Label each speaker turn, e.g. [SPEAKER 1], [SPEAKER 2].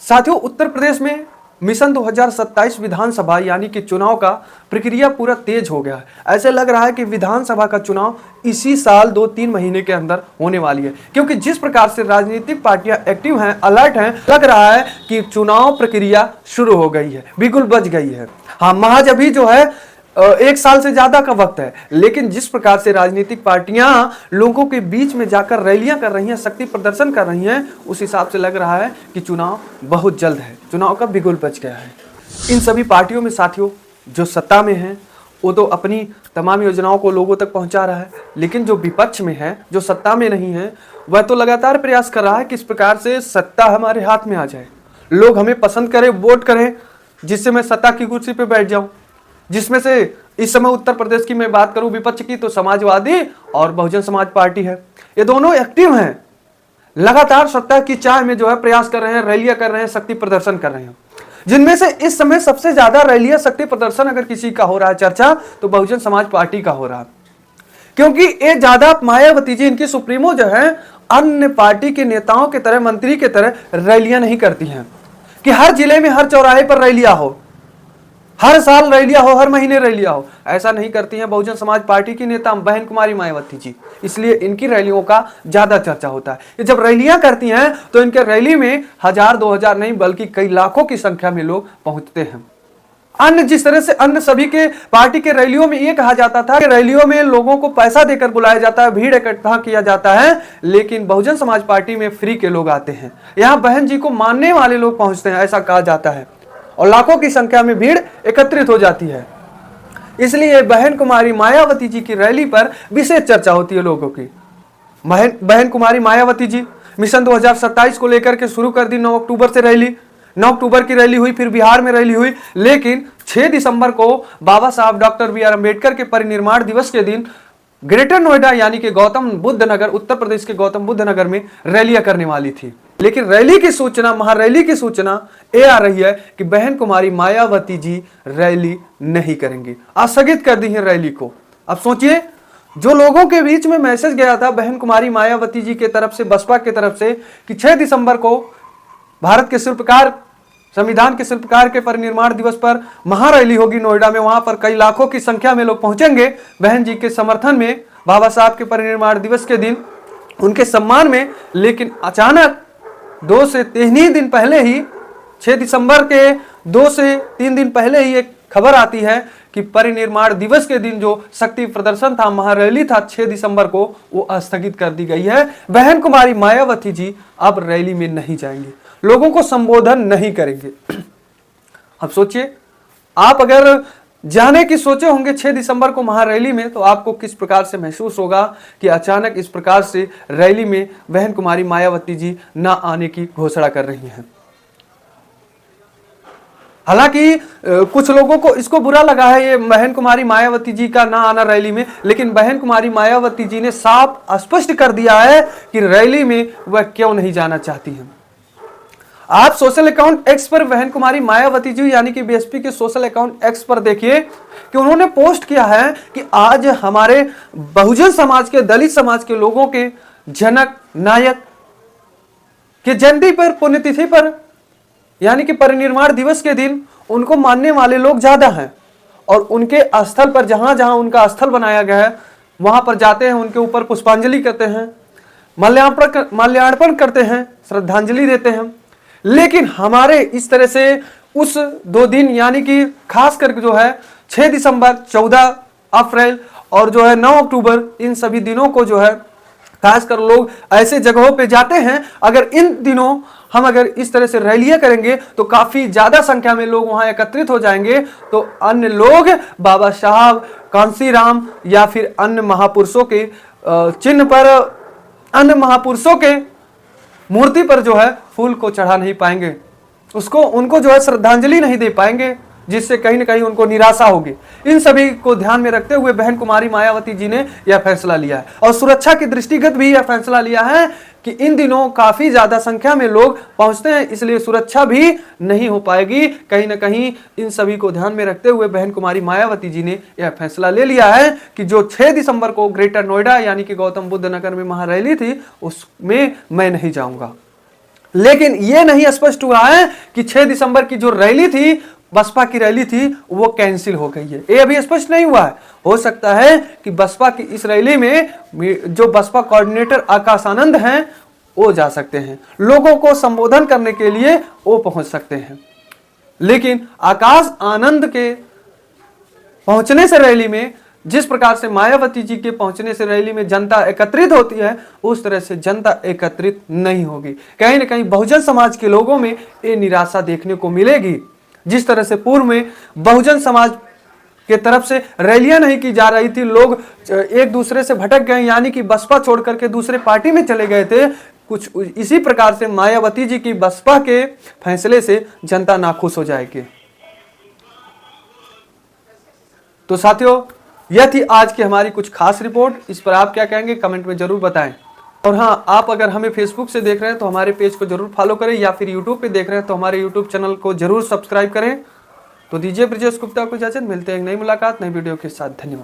[SPEAKER 1] साथियों, उत्तर प्रदेश में मिशन 2027 विधानसभा यानी कि चुनाव का प्रक्रिया पूरा तेज हो गया है। ऐसे लग रहा है कि विधानसभा का चुनाव इसी साल 2-3 महीने के अंदर होने वाली है, क्योंकि जिस प्रकार से राजनीतिक पार्टियां एक्टिव हैं, अलर्ट हैं, लग रहा है कि चुनाव प्रक्रिया शुरू हो गई है, बिल्कुल बच गई है। हाँ, महज अभी जो है 1 साल से ज्यादा का वक्त है, लेकिन जिस प्रकार से राजनीतिक पार्टियां लोगों के बीच में जाकर रैलियां कर रही हैं, शक्ति प्रदर्शन कर रही हैं, उस हिसाब से लग रहा है कि चुनाव बहुत जल्द है, चुनाव का बिगुल बच गया है। इन सभी पार्टियों में साथियों, जो सत्ता में है वो तो अपनी तमाम योजनाओं को लोगों तक पहुंचा रहा है, लेकिन जो विपक्ष में है, जो सत्ता में नहीं है, वह तो लगातार प्रयास कर रहा है कि इस प्रकार से सत्ता हमारे हाथ में आ जाए, लोग हमें पसंद करें, वोट करें, जिससे मैं सत्ता की कुर्सी पे बैठ जाऊं। जिसमें से इस समय उत्तर प्रदेश की मैं बात करूं विपक्ष की, तो समाजवादी और बहुजन समाज पार्टी है, ये दोनों एक्टिव हैं, लगातार सत्ता की चाह में जो है प्रयास कर रहे हैं, रैलियां कर रहे हैं, शक्ति प्रदर्शन कर रहे हैं। जिनमें से इस समय सबसे ज्यादा रैलियां, शक्ति प्रदर्शन अगर किसी का हो रहा है चर्चा, तो बहुजन समाज पार्टी का हो रहा है, क्योंकि ये ज्यादा मायावती जी, इनकी सुप्रीमो जो है, अन्य पार्टी के नेताओं की तरह, मंत्री की तरह रैलियां नहीं करती हैं कि हर जिले में हर चौराहे पर रैलियां हो, हर साल रैलियां हो, हर महीने रैलियां हो। ऐसा नहीं करती हैं बहुजन समाज पार्टी की नेता बहन कुमारी मायावती जी, इसलिए इनकी रैलियों का ज्यादा चर्चा होता है। ये जब रैलियां करती हैं तो इनके रैली में 1000-2000 नहीं बल्कि कई लाखों की संख्या में लोग पहुंचते हैं। अन्य जिस तरह से अन्य सभी के पार्टी के रैलियों में ये कहा जाता था कि रैलियों में लोगों को पैसा देकर बुलाया जाता है, भीड़ इकट्ठा किया जाता है, लेकिन बहुजन समाज पार्टी में फ्री के लोग आते हैं, यहाँ बहन जी को मानने वाले लोग पहुंचते हैं, ऐसा कहा जाता है, और लाखों की संख्या में भीड़ एकत्रित हो जाती है। इसलिए बहन कुमारी मायावती जी की रैली पर विशेष चर्चा होती है लोगों की। बहन कुमारी मायावती जी मिशन 2027 को लेकर के शुरू कर दी 9 अक्टूबर से रैली। 9 अक्टूबर की रैली हुई, फिर बिहार में रैली हुई, लेकिन 6 दिसंबर को बाबा साहब डॉक्टर बी आर अम्बेडकर के परिनिर्वाण दिवस के दिन ग्रेटर नोएडा यानी कि गौतम बुद्ध नगर, उत्तर प्रदेश के गौतम बुद्ध नगर में रैलियां करने वाली थी। लेकिन रैली की सूचना, महारैली की सूचना ये आ रही है कि बहन कुमारी मायावती जी रैली नहीं करेंगी, स्थगित कर दी है रैली को। अब सोचिए, जो लोगों के बीच में मैसेज गया था बहन कुमारी मायावती जी के तरफ से, बसपा के तरफ से, कि 6 दिसंबर को भारत के शिल्पकार, संविधान के शिल्पकार के परिनिर्वाण दिवस पर महारैली होगी नोएडा में, वहां पर कई लाखों की संख्या में लोग पहुंचेंगे बहन जी के समर्थन में, बाबा साहब के परिनिर्वाण दिवस के दिन उनके सम्मान में। लेकिन अचानक 2 से 3 दिन पहले ही, 6 दिसंबर के 2 से 3 दिन पहले ही एक खबर आती है कि परिनिर्वाण दिवस के दिन जो शक्ति प्रदर्शन था, महारैली था 6 दिसंबर को, वो स्थगित कर दी गई है। बहन कुमारी मायावती जी अब रैली में नहीं जाएंगी, लोगों को संबोधन नहीं करेंगे। अब सोचिए, आप अगर जाने की सोचे होंगे 6 दिसंबर को महारैली में, तो आपको किस प्रकार से महसूस होगा कि अचानक इस प्रकार से रैली में बहन कुमारी मायावती जी ना आने की घोषणा कर रही हैं। हालांकि कुछ लोगों को इसको बुरा लगा है ये बहन कुमारी मायावती जी का ना आना रैली में, लेकिन बहन कुमारी मायावती जी ने साफ स्पष्ट कर दिया है कि रैली में वह क्यों नहीं जाना चाहती हैं। आप सोशल अकाउंट एक्स पर बहन कुमारी मायावती जी यानी कि बीएसपी के सोशल अकाउंट एक्स पर देखिए कि उन्होंने पोस्ट किया है कि आज हमारे बहुजन समाज के, दलित समाज के लोगों के जनक नायक के जयंती पर, पुण्यतिथि पर, यानी कि परिनिर्वाण दिवस के दिन उनको मानने वाले लोग ज्यादा हैं, और उनके स्थल पर, जहां जहां उनका स्थल बनाया गया है, वहां पर जाते हैं, उनके ऊपर पुष्पांजलि करते हैं, माल्यार्पण करते हैं, श्रद्धांजलि देते हैं। लेकिन हमारे इस तरह से उस 2 दिन यानी कि खास करके जो है 6 दिसंबर, 14 अप्रैल और जो है 9 अक्टूबर, इन सभी दिनों को जो है खासकर लोग ऐसे जगहों पे जाते हैं। अगर इन दिनों हम अगर इस तरह से रैलियां करेंगे तो काफी ज्यादा संख्या में लोग वहां एकत्रित हो जाएंगे, तो अन्य लोग बाबा साहब, कांसीराम या फिर अन्य महापुरुषों के चिन्ह पर, अन्य महापुरुषों के मूर्ति पर जो है फूल को चढ़ा नहीं पाएंगे, उनको जो है श्रद्धांजलि नहीं दे पाएंगे, जिससे कहीं ना कहीं उनको निराशा होगी। इन सभी को ध्यान में रखते हुए बहन कुमारी मायावती जी ने यह फैसला लिया है, और सुरक्षा के दृष्टिगत भी यह फैसला लिया है कि इन दिनों काफी ज्यादा संख्या में लोग पहुंचते हैं, इसलिए सुरक्षा भी नहीं हो पाएगी। कहीं ना कहीं इन सभी को ध्यान में रखते हुए बहन कुमारी मायावती जी ने यह फैसला ले लिया है कि जो 6 दिसंबर को ग्रेटर नोएडा यानी कि गौतम बुद्ध नगर में महारैली थी, उसमें मैं नहीं जाऊंगा। लेकिन यह नहीं स्पष्ट हुआ है कि 6 दिसंबर की जो रैली थी, बसपा की रैली थी, वो कैंसिल हो गई है। ये अभी स्पष्ट नहीं हुआ है। हो सकता है कि बसपा की इस रैली में जो बसपा कोऑर्डिनेटर आकाश आनंद हैं वो जा सकते हैं, लोगों को संबोधन करने के लिए वो पहुंच सकते हैं। लेकिन आकाश आनंद के पहुंचने से रैली में, जिस प्रकार से मायावती जी के पहुंचने से रैली में जनता एकत्रित होती है, उस तरह से जनता एकत्रित नहीं होगी। कहीं ना कहीं बहुजन समाज के लोगों में ये निराशा देखने को मिलेगी। जिस तरह से पूर्व में बहुजन समाज के तरफ से रैलियां नहीं की जा रही थी, लोग एक दूसरे से भटक गए, यानी कि बसपा छोड़ करके दूसरे पार्टी में चले गए थे, कुछ इसी प्रकार से मायावती जी की बसपा के फैसले से जनता नाखुश हो जाएगी। तो साथियों, यह थी आज की हमारी कुछ खास रिपोर्ट। इस पर आप क्या कहेंगे कमेंट में जरूर बताएं। और हाँ, आप अगर हमें फेसबुक से देख रहे हैं तो हमारे पेज को जरूर फॉलो करें, या फिर यूट्यूब पे देख रहे हैं तो हमारे यूट्यूब चैनल को जरूर सब्सक्राइब करें। तो दीजिए ब्रिजेश गुप्ता को इजाजत, मिलते हैं एक नई मुलाकात नई वीडियो के साथ। धन्यवाद।